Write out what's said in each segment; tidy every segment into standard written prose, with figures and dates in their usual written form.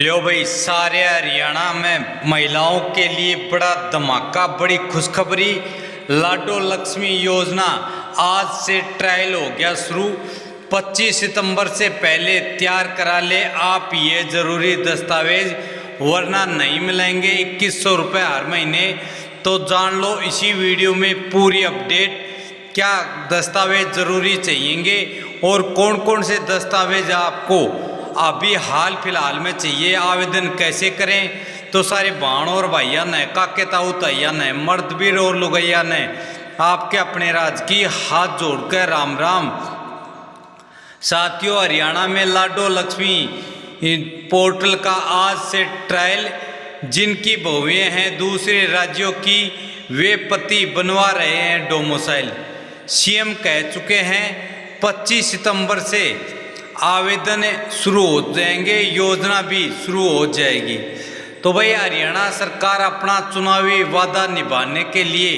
लो भाई, सारे हरियाणा में महिलाओं के लिए बड़ा धमाका, बड़ी खुशखबरी। लाडो लक्ष्मी योजना आज से ट्रायल हो गया शुरू। 25 सितंबर से पहले तैयार करा ले आप ये ज़रूरी दस्तावेज, वरना नहीं मिलेंगे 2100 रुपये हर महीने। तो जान लो इसी वीडियो में पूरी अपडेट, क्या दस्तावेज ज़रूरी चाहिएंगे और कौन कौन से दस्तावेज आपको अभी हाल फिलहाल में चाहिए, आवेदन कैसे करें। तो सारे बहन और भैया ने, काके ताऊ तैया ने, मर्द वीर और लुगैया ने आपके अपने राज्य की हाथ जोड़कर राम राम। साथियों, हरियाणा में लाडो लक्ष्मी पोर्टल का आज से ट्रायल, जिनकी बहुएं हैं दूसरे राज्यों की, वे पति बनवा रहे हैं डोमिसाइल। सीएम कह चुके हैं 25 सितंबर से आवेदन शुरू हो जाएंगे, योजना भी शुरू हो जाएगी। तो भाई, हरियाणा सरकार अपना चुनावी वादा निभाने के लिए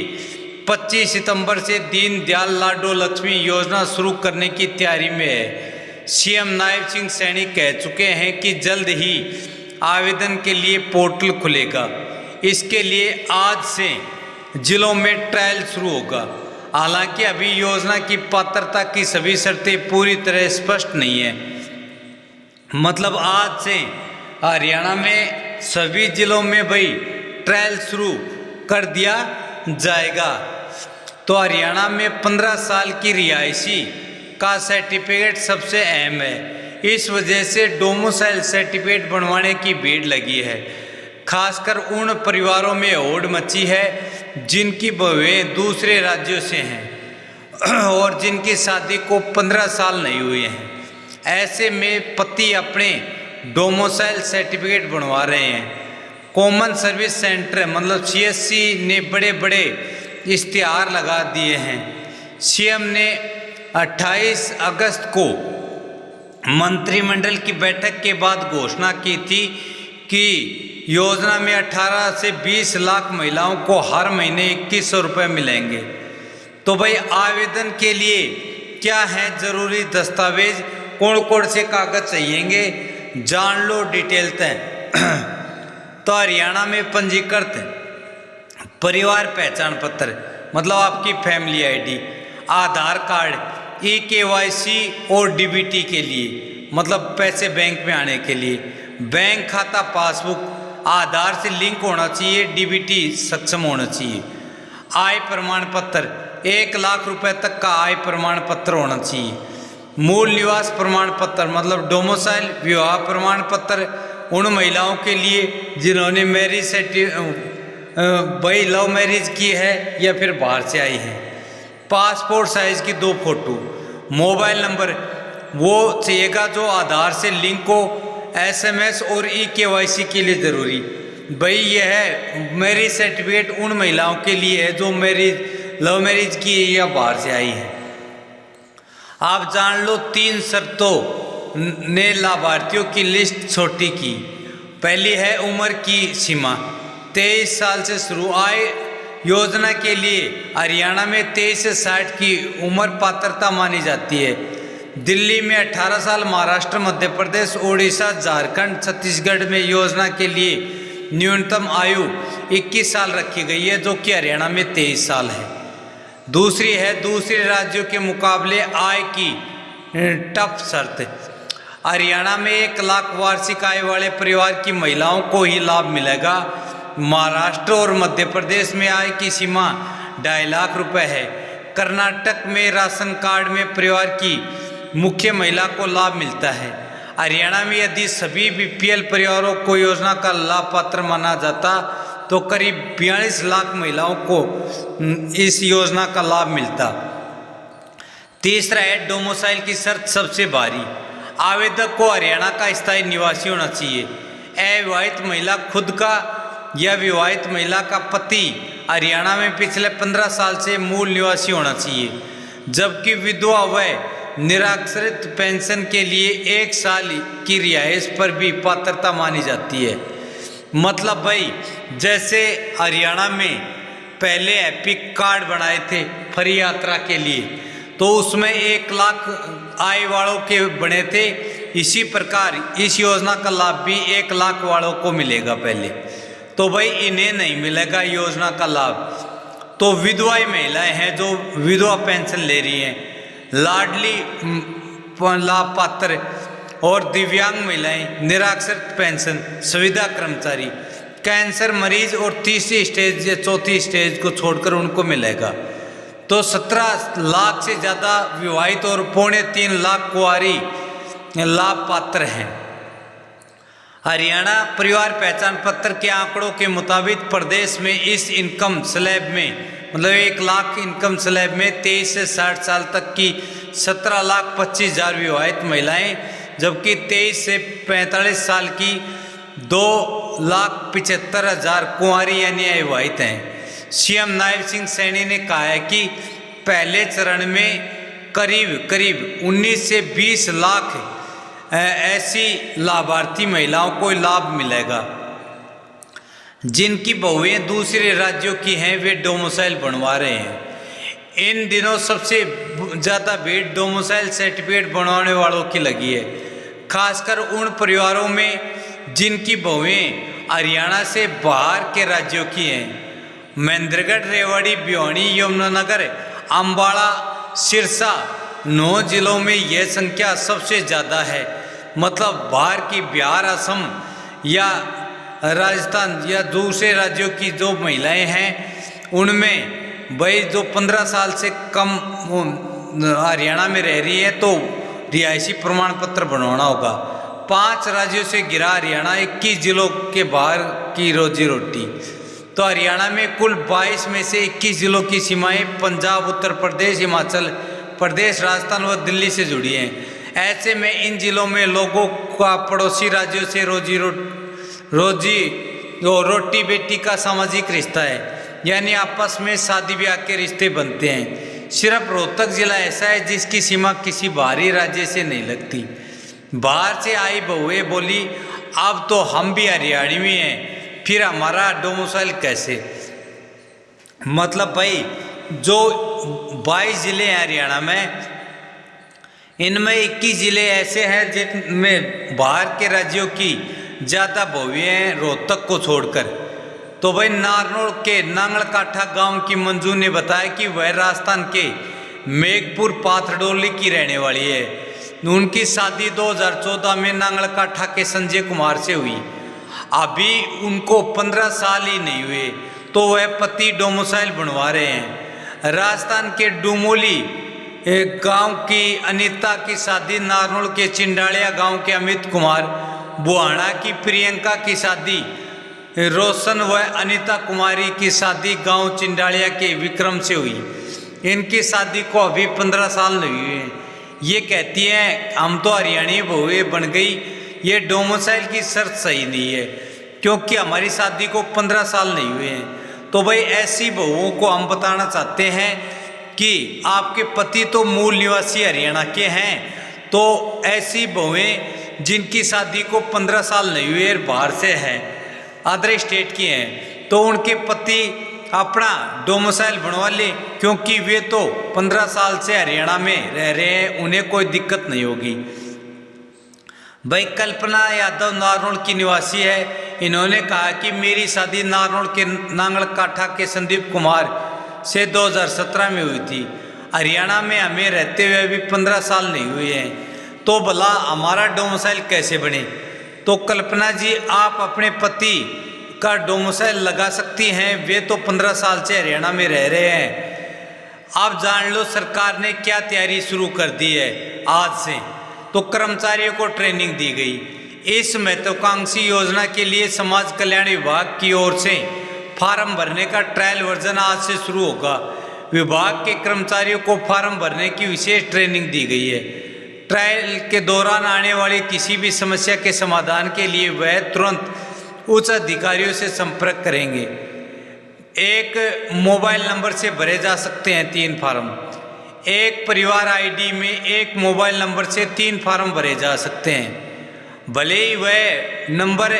25 सितंबर से दीनदयाल लाडो लक्ष्मी योजना शुरू करने की तैयारी में है। सीएम नायब सिंह सैनी कह चुके हैं कि जल्द ही आवेदन के लिए पोर्टल खुलेगा। इसके लिए आज से जिलों में ट्रायल शुरू होगा। हालांकि अभी योजना की पात्रता की सभी शर्तें पूरी तरह स्पष्ट नहीं है। मतलब आज से हरियाणा में सभी जिलों में भाई ट्रायल शुरू कर दिया जाएगा। तो हरियाणा में 15 साल की रिहायशी का सर्टिफिकेट सबसे अहम है। इस वजह से डोमिसाइल सर्टिफिकेट बनवाने की भीड़ लगी है। खासकर उन परिवारों में होड़ मची है जिनकी बहुएं दूसरे राज्यों से हैं और जिनकी शादी को 15 साल नहीं हुए हैं। ऐसे में पति अपने डोमिसाइल सर्टिफिकेट बनवा रहे हैं। कॉमन सर्विस सेंटर मतलब सीएससी ने बड़े बड़े इश्तिहार लगा दिए हैं। सीएम ने 28 अगस्त को मंत्रिमंडल की बैठक के बाद घोषणा की थी कि योजना में 18 से 20 लाख महिलाओं को हर महीने 2100 रुपये मिलेंगे। तो भाई, आवेदन के लिए क्या है ज़रूरी दस्तावेज, कौन कौन से कागज़ चाहिएंगे, जान लो डिटेल तक। तो हरियाणा में पंजीकृत परिवार पहचान पत्र मतलब आपकी फैमिली आईडी, आधार कार्ड, eKYC और डीबीटी के लिए मतलब पैसे बैंक में आने के लिए, बैंक खाता पासबुक आधार से लिंक होना चाहिए, डीबीटी सक्षम होना चाहिए। आय प्रमाण पत्र 1 लाख रुपए तक का आय प्रमाण पत्र होना चाहिए। मूल निवास प्रमाण पत्र मतलब डोमिसाइल। विवाह प्रमाण पत्र उन महिलाओं के लिए जिन्होंने मैरिज भाई लव मैरिज की है या फिर बाहर से आई है। पासपोर्ट साइज की 2 फोटो। मोबाइल नंबर वो चाहिएगा जो आधार से लिंक हो। SMS और eKYC के लिए ज़रूरी भाई यह है। मैरिज सर्टिफिकेट उन महिलाओं के लिए है जो लव मैरिज की है या बाहर से आई है। आप जान लो 3 शर्तों ने लाभार्थियों की लिस्ट छोटी की। पहली है उम्र की सीमा 23 साल से शुरू। आय योजना के लिए हरियाणा में 23 से 60 की उम्र पात्रता मानी जाती है। दिल्ली में 18 साल, महाराष्ट्र, मध्य प्रदेश, ओडिशा, झारखंड, छत्तीसगढ़ में योजना के लिए न्यूनतम आयु 21 साल रखी गई है, जो कि हरियाणा में 23 साल है। दूसरी है दूसरे राज्यों के मुकाबले आय की टफ शर्त। हरियाणा में 1 लाख वार्षिक आय वाले परिवार की महिलाओं को ही लाभ मिलेगा। महाराष्ट्र और मध्य प्रदेश में आय की सीमा 2.5 लाख रुपए है। कर्नाटक में राशन कार्ड में परिवार की मुख्य महिला को लाभ मिलता है। हरियाणा में यदि सभी बीपीएल परिवारों को योजना का लाभ पात्र माना जाता तो करीब 42 लाख महिलाओं को इस योजना का लाभ मिलता। तीसरा है डोमिसाइल की शर्त सबसे भारी। आवेदक को हरियाणा का स्थायी निवासी होना चाहिए। अविवाहित महिला खुद का या विवाहित महिला का पति हरियाणा में पिछले 15 साल से मूल निवासी होना चाहिए, जबकि विधवा व निराश्रित पेंशन के लिए 1 साल की रिहाइश पर भी पात्रता मानी जाती है। मतलब भाई, जैसे हरियाणा में पहले एपिक कार्ड बनाए थे फ्री यात्रा के लिए, तो उसमें 1 लाख आय वालों के बने थे। इसी प्रकार इस योजना का लाभ भी 1 लाख वालों को मिलेगा पहले। तो भाई इन्हें नहीं मिलेगा योजना का लाभ। तो विधवा महिलाएं हैं जो विधवा पेंशन ले रही हैं, लाडली लाभ पात्र और दिव्यांग महिलाएं, निराश्रित पेंशन सुविधा कर्मचारी, कैंसर मरीज और तीसरी स्टेज या चौथी स्टेज को छोड़कर उनको मिलेगा। तो 17 लाख से ज़्यादा विवाहित और 3.25 लाख कुंवारी लाभ पात्र हैं। हरियाणा परिवार पहचान पत्र के आंकड़ों के मुताबिक प्रदेश में इस इनकम स्लैब में मतलब 1 लाख इनकम स्लैब में 23 से 60 साल तक की 17,25,000 विवाहित महिलाएं, जबकि 23 से 45 साल की 2,75,000 कुंवारी यानी अविवाहित हैं। सीएम नायब सिंह सैनी ने कहा है कि पहले चरण में करीब 19 से 20 लाख ऐसी लाभार्थी महिलाओं को लाभ मिलेगा जिनकी बहुएं दूसरे राज्यों की हैं, वे डोमिसाइल बनवा रहे हैं। इन दिनों सबसे ज़्यादा भीड़ डोमिसाइल सर्टिफिकेट बनवाने वालों की लगी है, खासकर उन परिवारों में जिनकी बहुएं हरियाणा से बाहर के राज्यों की हैं। महेंद्रगढ़, रेवाड़ी, भिवानी, यमुनानगर, अम्बाला, सिरसा 9 जिलों में यह संख्या सबसे ज़्यादा है। मतलब बाहर की बिहार, असम या राजस्थान या दूसरे राज्यों की जो महिलाएं हैं उनमें भाई जो 15 साल से कम हरियाणा में रह रही है तो रिहायशी प्रमाण पत्र बनवाना होगा। 5 राज्यों से घिरा हरियाणा, 21 जिलों के बाहर की रोजी रोटी। तो हरियाणा में कुल 22 में से 21 जिलों की सीमाएं पंजाब, उत्तर प्रदेश, हिमाचल प्रदेश, राजस्थान व दिल्ली से जुड़ी हैं। ऐसे में इन जिलों में लोगों का पड़ोसी राज्यों से रोटी बेटी का सामाजिक रिश्ता है, यानी आपस में शादी ब्याह के रिश्ते बनते हैं। सिर्फ रोहतक जिला ऐसा है जिसकी सीमा किसी बाहरी राज्य से नहीं लगती। बाहर से आई बहुएं बोली, अब तो हम भी हरियाणवी हैं, फिर हमारा डोमिसाइल कैसे? मतलब भाई जो 22 जिले हैं हरियाणा में, इनमें 21 जिले ऐसे हैं जिनमें बाहर के राज्यों की ज़्यादा बहुएं हैं रोहतक को छोड़कर। तो भाई नारनौल के नांगलकाठा गांव की मंजू ने बताया कि वह राजस्थान के मेघपुर पाथरडोली की रहने वाली है। उनकी शादी 2014 में नांगलकाठा के संजय कुमार से हुई। अभी उनको 15 साल ही नहीं हुए तो वह पति डोमिसाइल बनवा रहे हैं। राजस्थान के डुमोली गांव की अनीता की शादी नारनौल के चिंडालिया गांव के अमित कुमार, बुहाना की प्रियंका की शादी रोशन व अनीता कुमारी की शादी गांव चिंडालिया के विक्रम से हुई। इनकी शादी को अभी 15 साल नहीं हुए। ये कहती हैं हम तो हरियाणी बहुएं बन गई, ये डोमिसाइल की शर्त सही नहीं है क्योंकि हमारी शादी को 15 साल नहीं हुए हैं। तो भाई ऐसी बहुओं को हम बताना चाहते हैं कि आपके पति तो मूल निवासी हरियाणा के हैं, तो ऐसी बहुएं जिनकी शादी को 15 साल नहीं हुए और बाहर से हैं, अदर स्टेट की हैं, तो उनके पति अपना डोमिसाइल बनवा ले क्योंकि वे तो 15 साल से हरियाणा में रह रहे हैं, उन्हें कोई दिक्कत नहीं होगी। भाई कल्पना यादव नारनौल की निवासी है। इन्होंने कहा कि मेरी शादी नारनौल के नांगलकाठा के संदीप कुमार से 2017 में हुई थी। हरियाणा में हमें रहते हुए भी 15 साल नहीं हुए हैं, तो भला हमारा डोमिसाइल कैसे बने? तो कल्पना जी आप अपने पति का डोमिसाइल लगा सकती हैं, वे तो 15 साल से हरियाणा में रह रहे हैं। आप जान लो सरकार ने क्या तैयारी शुरू कर दी है आज से। तो कर्मचारियों को ट्रेनिंग दी गई। इस महत्वाकांक्षी योजना के लिए समाज कल्याण विभाग की ओर से फार्म भरने का ट्रायल वर्जन आज से शुरू होगा। विभाग के कर्मचारियों को फार्म भरने की विशेष ट्रेनिंग दी गई है। ट्रायल के दौरान आने वाली किसी भी समस्या के समाधान के लिए वह तुरंत उच्च अधिकारियों से संपर्क करेंगे। एक मोबाइल नंबर से भरे जा सकते हैं 3 फार्म। एक परिवार आईडी में एक मोबाइल नंबर से 3 फार्म भरे जा सकते हैं, भले ही वह नंबर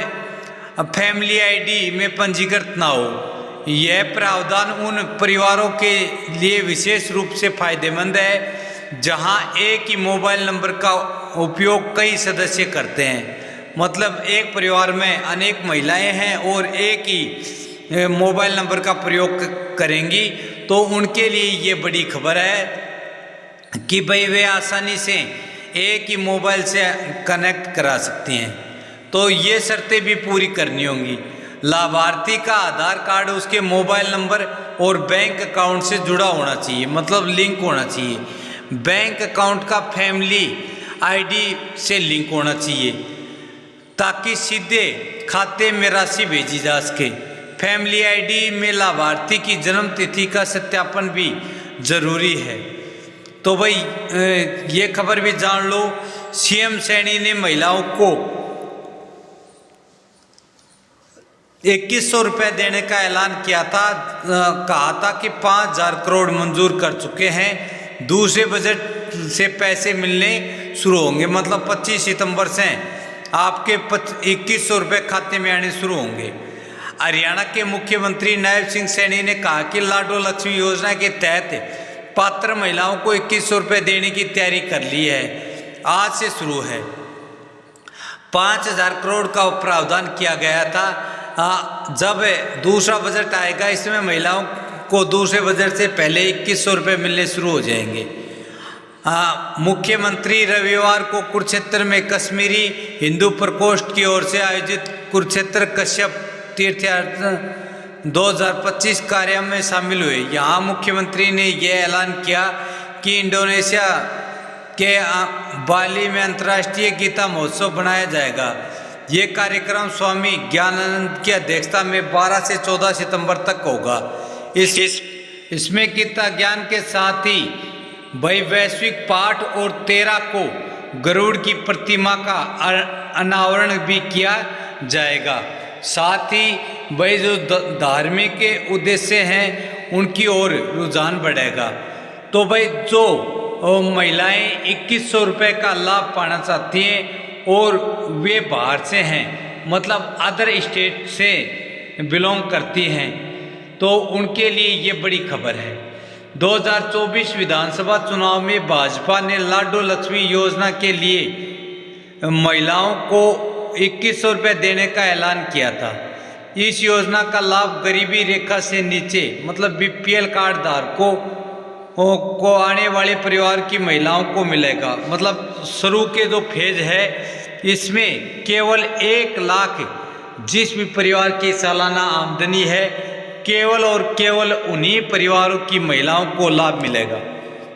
फैमिली आईडी में पंजीकृत ना हो। यह प्रावधान उन परिवारों के लिए विशेष रूप से फायदेमंद है जहां एक ही मोबाइल नंबर का उपयोग कई सदस्य करते हैं। मतलब एक परिवार में अनेक महिलाएं हैं और एक ही मोबाइल नंबर का प्रयोग करेंगी, तो उनके लिए ये बड़ी खबर है कि भाई वे आसानी से एक ही मोबाइल से कनेक्ट करा सकती हैं। तो ये शर्तें भी पूरी करनी होंगी। लाभार्थी का आधार कार्ड उसके मोबाइल नंबर और बैंक अकाउंट से जुड़ा होना चाहिए, मतलब लिंक होना चाहिए। बैंक अकाउंट का फैमिली आईडी से लिंक होना चाहिए ताकि सीधे खाते में राशि भेजी जा सके। फैमिली आईडी में लाभार्थी की जन्म तिथि का सत्यापन भी जरूरी है। तो भाई ये खबर भी जान लो, सीएम सैनी ने महिलाओं को 2100 रुपये देने का ऐलान किया था। कहा था कि 5000 करोड़ मंजूर कर चुके हैं। दूसरे बजट से पैसे मिलने शुरू होंगे, मतलब 25 सितंबर से आपके 2100 रुपये खाते में आने शुरू होंगे। हरियाणा के मुख्यमंत्री नायब सिंह सैनी ने कहा कि लाडो लक्ष्मी योजना के तहत पात्र महिलाओं को 2100 रुपये देने की तैयारी कर ली है। आज से शुरू है। 5000 करोड़ का प्रावधान किया गया था। जब दूसरा बजट आएगा इसमें महिलाओं को दूसरे बजट से पहले 2100 रुपये मिलने शुरू हो जाएंगे। मुख्यमंत्री रविवार को कुरुक्षेत्र में कश्मीरी हिंदू प्रकोष्ठ की ओर से आयोजित कुरुक्षेत्र कश्यप तीर्थयात्रा 2025 कार्यक्रम में शामिल हुए। यहाँ मुख्यमंत्री ने यह ऐलान किया कि इंडोनेशिया के बाली में अंतर्राष्ट्रीय गीता महोत्सव बनाया जाएगा। ये कार्यक्रम स्वामी ज्ञानानंद की अध्यक्षता में 12 से 14 सितंबर तक होगा। इसमें गीता ज्ञान के साथ ही वैश्विक पाठ और 13 को गरुड़ की प्रतिमा का अनावरण भी किया जाएगा। साथ ही वही जो धार्मिक के उद्देश्य हैं उनकी ओर रुझान बढ़ेगा। तो भाई जो महिलाएं 2100 रुपये का लाभ पाना चाहती हैं और वे बाहर से हैं, मतलब अदर स्टेट से बिलोंग करती हैं, तो उनके लिए ये बड़ी खबर है। 2024 विधानसभा चुनाव में भाजपा ने लाडो लक्ष्मी योजना के लिए महिलाओं को 2100 रुपये देने का ऐलान किया था। इस योजना का लाभ गरीबी रेखा से नीचे, मतलब बीपीएल कार्ड धारकों को आने वाले परिवार की महिलाओं को मिलेगा। मतलब शुरू के जो फेज है इसमें केवल 1 लाख जिस भी परिवार की सालाना आमदनी है, केवल और केवल उन्हीं परिवारों की महिलाओं को लाभ मिलेगा।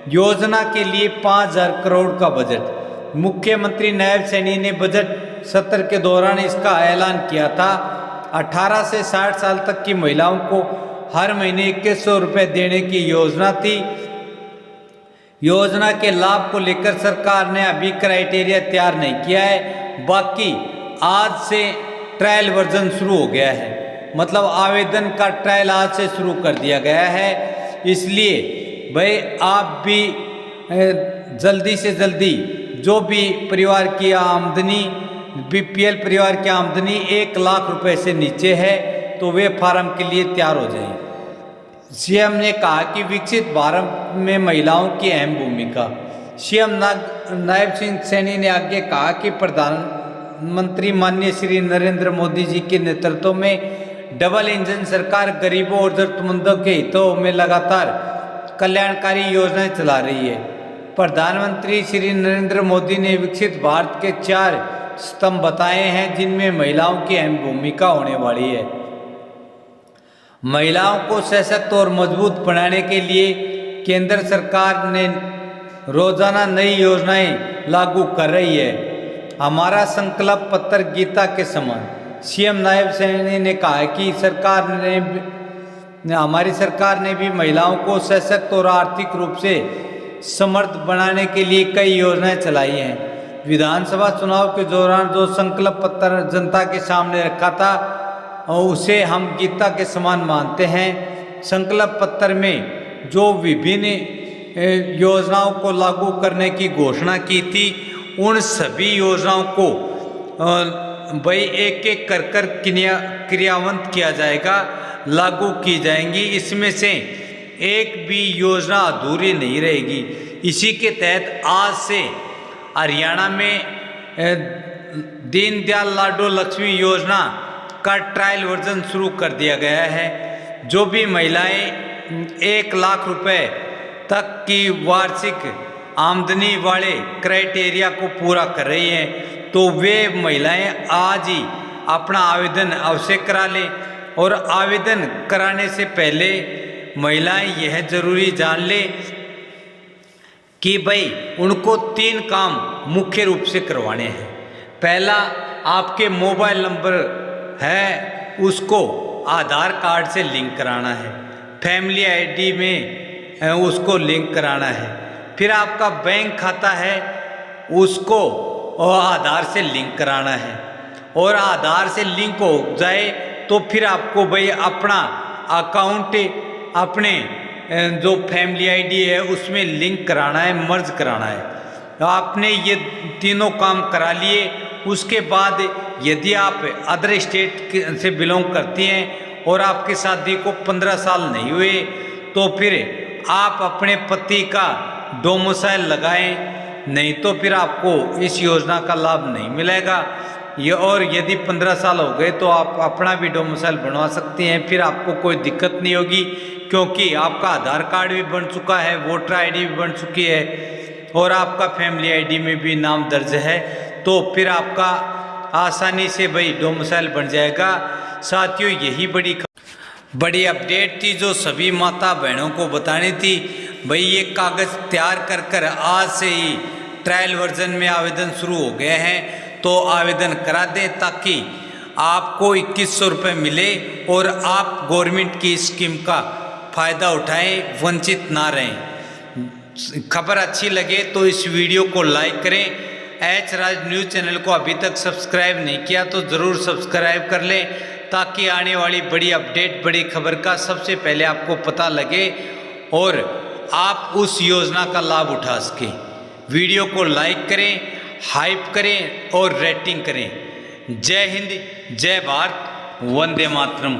योजना के लिए 5000 करोड़ का बजट। मुख्यमंत्री नायब सैनी ने बजट सत्र के दौरान इसका ऐलान किया था। 18 से 60 साल तक की महिलाओं को हर महीने 2100 रुपये देने की योजना थी। योजना के लाभ को लेकर सरकार ने अभी क्राइटेरिया तैयार नहीं किया है। बाकी आज से ट्रायल वर्जन शुरू हो गया है, मतलब आवेदन का ट्रायल आज से शुरू कर दिया गया है। इसलिए भाई आप भी जल्दी से जल्दी जो भी परिवार की आमदनी, बीपीएल परिवार की आमदनी 1 लाख रुपए से नीचे है, तो वे फार्म के लिए तैयार हो जाएं। सीएम ने कहा कि विकसित भारत में महिलाओं की अहम भूमिका। सीएम नायब सिंह सैनी ने आगे कहा कि प्रधानमंत्री माननीय श्री नरेंद्र मोदी जी के नेतृत्व में डबल इंजन सरकार गरीबों और जरूरतमंदों के हितों में लगातार कल्याणकारी योजनाएं चला रही है। प्रधानमंत्री श्री नरेंद्र मोदी ने विकसित भारत के 4 स्तंभ बताए हैं जिनमें महिलाओं की अहम भूमिका होने वाली है। महिलाओं को सशक्त और मजबूत बनाने के लिए केंद्र सरकार ने रोजाना नई योजनाएं लागू कर रही है। हमारा संकल्प पत्र गीता के समान। सीएम नायब सैनी ने कहा कि हमारी सरकार ने भी महिलाओं को सशक्त और आर्थिक रूप से समर्थ बनाने के लिए कई योजनाएं चलाई हैं। विधानसभा चुनाव के दौरान जो संकल्प पत्र जनता के सामने रखा था उसे हम गीता के समान मानते हैं। संकल्प पत्र में जो विभिन्न योजनाओं को लागू करने की घोषणा की थी, उन सभी योजनाओं को भाई एक एक कर क्रियान्वित किया जाएगा, लागू की जाएंगी। इसमें से एक भी योजना अधूरी नहीं रहेगी। इसी के तहत आज से हरियाणा में दीनदयाल लाडो लक्ष्मी योजना का ट्रायल वर्जन शुरू कर दिया गया है। जो भी महिलाएं 1 लाख रुपए तक की वार्षिक आमदनी वाले क्राइटेरिया को पूरा कर रही हैं, तो वे महिलाएं आज ही अपना आवेदन अवश्य करा लें। और आवेदन कराने से पहले महिलाएं यह जरूरी जान लें कि भाई उनको 3 काम मुख्य रूप से करवाने हैं। पहला, आपके मोबाइल नंबर है उसको आधार कार्ड से लिंक कराना है। फैमिली आईडी में उसको लिंक कराना है। फिर आपका बैंक खाता है उसको आधार से लिंक कराना है। और आधार से लिंक हो जाए तो फिर आपको भाई अपना अकाउंट अपने जो फैमिली आईडी है उसमें लिंक कराना है, मर्ज कराना है। तो आपने ये तीनों काम करा लिए, उसके बाद यदि आप अदर स्टेट से बिलोंग करती हैं और आपकी शादी को 15 साल नहीं हुए, तो फिर आप अपने पति का डोमिसाइल लगाएं, नहीं तो फिर आपको इस योजना का लाभ नहीं मिलेगा। ये और यदि 15 साल हो गए तो आप अपना भी डोमिसाइल बनवा सकती हैं, फिर आपको कोई दिक्कत नहीं होगी, क्योंकि आपका आधार कार्ड भी बन चुका है, वोटर आईडी भी बन चुकी है और आपका फैमिली आईडी में भी नाम दर्ज है। तो फिर आपका आसानी से भाई डोमिसाइल बन जाएगा। साथियों, यही बड़ी अपडेट थी जो सभी माता बहनों को बतानी थी। भाई ये कागज़ तैयार कर आज से ही ट्रायल वर्जन में आवेदन शुरू हो गए हैं, तो आवेदन करा दें ताकि आपको 2100 रुपये मिले और आप गवर्नमेंट की स्कीम का फ़ायदा उठाएं, वंचित ना रहें। खबर अच्छी लगे तो इस वीडियो को लाइक करें। एच राज न्यूज़ चैनल को अभी तक सब्सक्राइब नहीं किया तो ज़रूर सब्सक्राइब कर लें, ताकि आने वाली बड़ी अपडेट, बड़ी खबर का सबसे पहले आपको पता लगे और आप उस योजना का लाभ उठा सकें। वीडियो को लाइक करें, हाइप करें और रेटिंग करें। जय हिंद, जय भारत, वंदे मातरम।